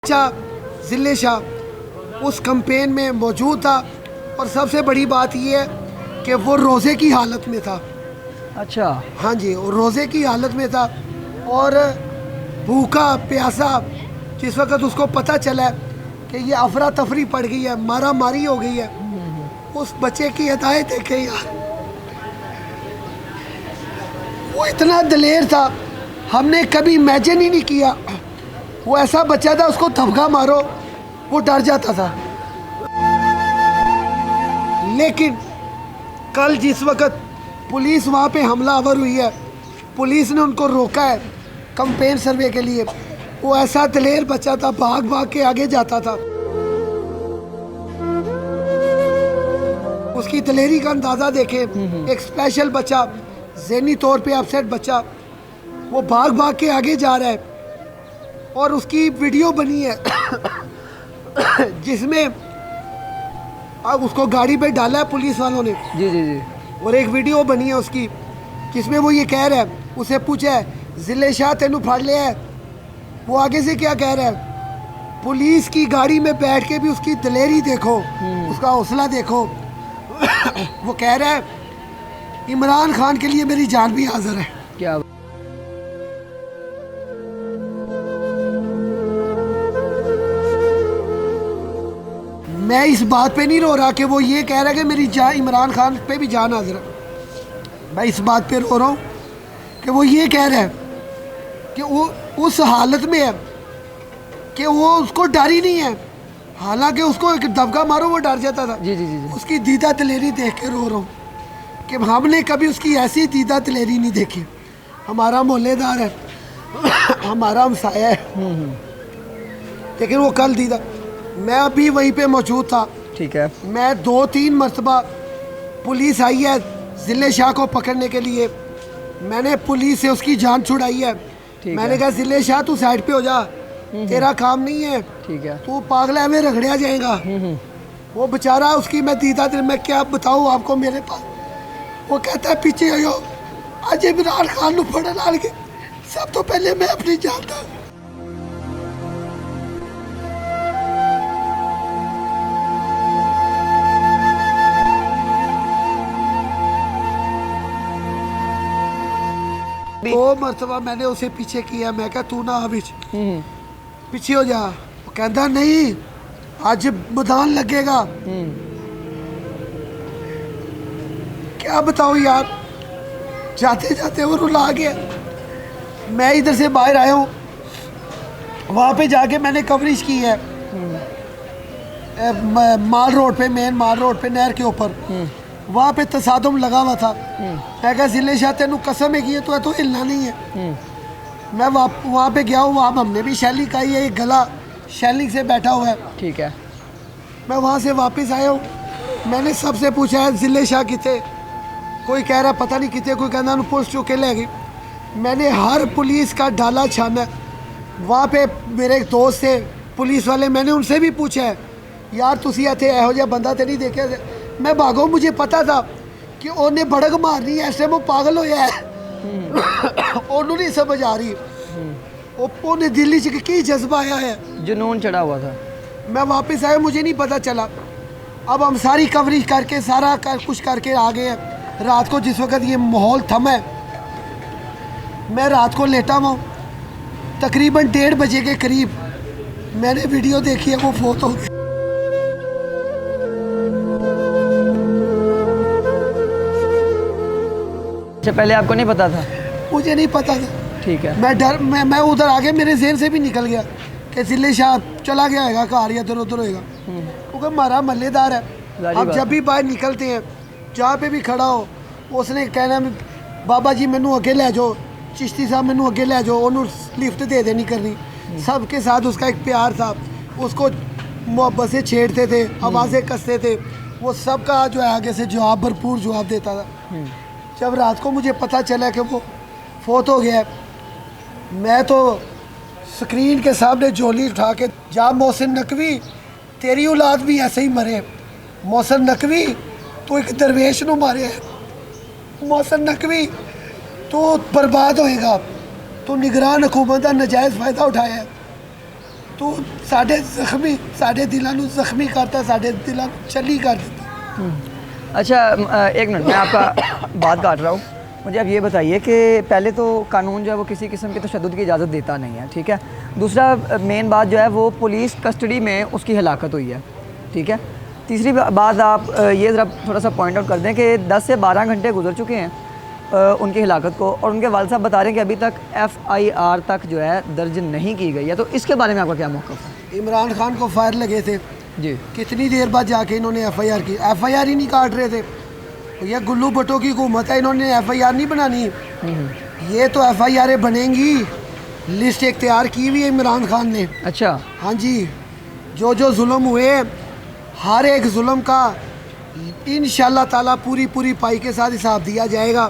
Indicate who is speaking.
Speaker 1: शाह जिले शाह उस कैंपेन में मौजूद था और सबसे बड़ी बात यह है कि वो रोज़े की हालत में था।
Speaker 2: अच्छा,
Speaker 1: हाँ जी, वो रोज़े की हालत में था और भूखा प्यासा। जिस वक्त उसको पता चला कि ये अफरा तफरी पड़ गई है, मारा मारी हो गई है, उस बच्चे की हदायत देखे यार, वो इतना दलेर था, हमने कभी इमेजिन ही नहीं किया। वो ऐसा बच्चा था, उसको धमका मारो वो डर जाता था। लेकिन कल जिस वक्त पुलिस वहाँ पे हमलावर हुई है, पुलिस ने उनको रोका है कैंपेन सर्वे के लिए, वो ऐसा दलेर बच्चा था, भाग भाग के आगे जाता था। उसकी दलेरी का अंदाज़ा देखे, एक स्पेशल बच्चा, ज़हनी तौर पे अपसेट बच्चा, वो भाग भाग के आगे जा रहा है और उसकी वीडियो बनी है जिसमें अब उसको गाड़ी पे डाला है पुलिस वालों ने।
Speaker 2: जी जी जी।
Speaker 1: और एक वीडियो बनी है उसकी जिसमें वो ये कह रहा है, उसे पूछा है जिले शाह तेनू फाड़ लिया है, वो आगे से क्या कह रहा है, पुलिस की गाड़ी में बैठ के भी उसकी दलेरी देखो, उसका हौसला देखो। वो कह रहा है इमरान खान के लिए मेरी जान भी हाजिर है।
Speaker 2: क्या
Speaker 1: मैं इस बात पे नहीं रो रहा कि वो ये कह रहा है कि मेरी जान, इमरान खान पे भी जान हाजिर है। मैं इस बात पे रो रहा हूँ कि वो ये कह रहा है कि वो उस हालत में है कि वो उसको डर ही नहीं है, हालांकि उसको एक दबका मारो वो डर जाता था।
Speaker 2: जी जी जी जी।
Speaker 1: उसकी दीदा दलेरी देख के रो रहा हूँ कि हमने कभी उसकी ऐसी दीदा दलेरी नहीं देखी। हमारा मोहल्लेदार है, हमारा हमसाया है, लेकिन वो कल दीदा, मैं अभी वहीं पे मौजूद था।
Speaker 2: ठीक है।
Speaker 1: मैं 2-3 मरतबा पुलिस आई है जिले शाह को पकड़ने के लिए, मैंने पुलिस से उसकी जान छुड़ाई है। मैंने कहा जिले शाह तू साइड पे हो जा, तेरा काम नहीं है,
Speaker 2: ठीक है।
Speaker 1: तू पागल है, में रगड़िया जाएगा। वो बेचारा, उसकी मैं दीदा दिल में क्या बताऊँ आपको, मेरे पास वो कहता है पीछे आयो, आज इमरान खान नू फड़न आ गए, सब तो पहले मैं अपनी जान दा। दो मरतबा मैंने उसे पीछे किया, मैं कहा तू ना आ पीछे हो जा। वो कहता नहीं आज मैदान लगेगा। क्या बताऊँ यार, जाते जाते वो रुला गया। मैं इधर से बाहर आया हूँ, वहाँ पे जाके मैंने कवरेज की है माल रोड पे, मेन माल रोड पे नहर के ऊपर, वहाँ पे तसादुम लगा हुआ था। मैं कहा जिले शाह तेनू कसम है कि तो हिलना नहीं है। मैं वहाँ पे गया हूँ, वहाँ हमने भी शैली का ही है, एक गला शैली से बैठा हुआ है।
Speaker 2: ठीक है।
Speaker 1: मैं वहाँ से वापस आया हूँ, मैंने सबसे पूछा है जिले शाह किथे, कोई कह रहा पता नहीं किथे, कोई कहना पुलिस चुके ले गई। मैंने हर पुलिस का डाला छाना, वहाँ पे मेरे एक दोस्त थे पुलिस वाले, मैंने उनसे भी पूछा है यार तुसी इत्थे एहो जिहा बंदा तो नहीं देखा। मैं भागो, मुझे पता था कि उन्हें भड़क मारनी है, ऐसे वो पागल होया है, उन्होंने नहीं समझ आ रही, उन्हें दिल्ली से की जज्बा आया है,
Speaker 2: जुनून चढ़ा हुआ था।
Speaker 1: मैं वापस आया, मुझे नहीं पता चला। अब हम सारी कवरेज करके सारा कुछ करके आ गए हैं। रात को जिस वक्त ये माहौल थमा है, मैं रात को लेटा हुआ हूँ, तकरीबन 1:30 बजे के करीब मैंने वीडियो देखी है, वो फोत हो गई।
Speaker 2: अच्छा, पहले आपको नहीं पता था?
Speaker 1: मुझे नहीं पता था।
Speaker 2: ठीक है।
Speaker 1: मैं उधर आगे मेरे जहन से भी निकल गया कि जिले शाह चला गया है घर या इधर उधर होएगा, क्योंकि हमारा महल्लेदार है। हम जब भी बाहर निकलते हैं, जहाँ पे भी खड़ा हो, उसने कहना बाबा जी मैनू अगे ले जाओ, चिश्ती साहब मैनू अगे ले जाओ, उन्होंने लिफ्ट दे देनी करनी। सबके साथ उसका एक प्यार था, उसको मोहब्बत से छेड़ते थे, आवाज़ें कसते थे, वो सबका जो है आगे से जवाब, भरपूर जवाब देता था। जब रात को मुझे पता चला कि वो फोत हो गया, मैं तो स्क्रीन के सामने झोली उठा के, जा मोहसिन नकवी तेरी औलाद भी ऐसे ही मरे, मोहसिन नकवी तो एक दरवेश नू मारे है, मोहसिन नकवी तो बर्बाद होएगा, तो निगरान हुकूमत का नजायज़ फ़ायदा उठाया है, तो साढ़े दिलों ਨੂੰ ਜ਼ਖਮੀ करता, साढ़े दिलों चली कर देता।
Speaker 2: अच्छा एक मिनट मैं आपका बात काट रहा हूँ। मुझे आप ये बताइए कि पहले तो कानून जो है वो किसी किस्म के तशद्दुद की इजाज़त देता नहीं है, ठीक है। दूसरा मेन बात जो है वो पुलिस कस्टडी में उसकी हलाकत हुई है, ठीक है। तीसरी बात आप ये ज़रा थोड़ा सा पॉइंट आउट कर दें कि 10 से 12 घंटे गुजर चुके हैं उनकी हिलाकत को, और उनके वालिद साहब बता रहे हैं कि अभी तक FIR तक जो है दर्ज नहीं की गई है। तो इसके बारे में आपका क्या मौक़िफ़ है?
Speaker 1: इमरान खान को फायर लगे थे
Speaker 2: जी,
Speaker 1: कितनी देर बाद जाके इन्होंने FIR की, FIR ही नहीं काट रहे थे। ये गुल्लू भट्टो की हुकूमत है, इन्होंने FIR नहीं बनानी। ये तो FIR बनेंगी, लिस्ट एक तैयार की हुई है इमरान खान ने।
Speaker 2: अच्छा,
Speaker 1: हाँ जी, जो जो जुल्म हुए हर एक जुल्म का इंशाल्लाह ताला पूरी पाई के साथ हिसाब दिया जाएगा।